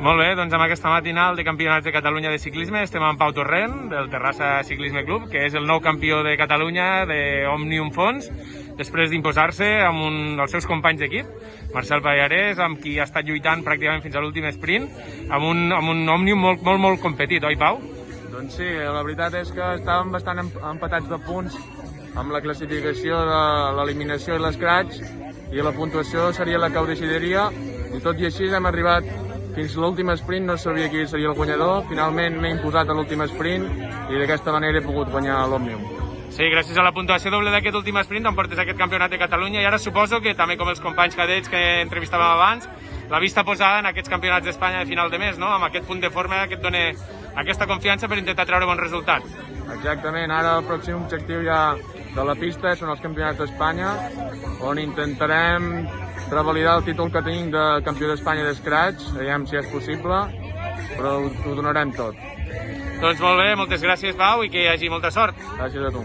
Molt bé, doncs amb aquesta matinal de Campionats de Catalunya de ciclisme estem amb Pau Torrent, del Terrassa Ciclisme Club, que és el nou campió de Catalunya d'Òmnium Fons, després d'imposar-se amb un dels seus companys d'equip, Marcel Pallarès, amb qui ha estat lluitant pràcticament fins a l'últim sprint, amb un Òmnium molt competit, oi Pau? Doncs sí, la veritat és que estàvem bastant empatats de punts amb la classificació de l'eliminació i l'escratx, i la puntuació seria la que ho decidiria, i tot i així hem arribat fins a l'últim sprint, no sabia qui seria el guanyador, finalment m'he imposat a l'últim sprint i d'aquesta manera he pogut guanyar l'Òmnium. Sí, gràcies a la puntuació doble d'aquest últim sprint emportes aquest campionat de Catalunya i ara suposo que també com els companys cadets que entrevistàvem abans, la vista posada en aquests campionats d'Espanya de final de mes, no? Amb aquest punt de forma que et dona aquesta confiança per intentar treure bons resultats. Exactament, ara el pròxim objectiu ja de la pista són els campionats d'Espanya, on intentarem revalidar el títol que tenim de campió d'Espanya d'escratx, veiem si és possible, però ho donarem tot. Doncs molt bé, moltes gràcies Pau i que hi hagi molta sort. Gràcies a tu.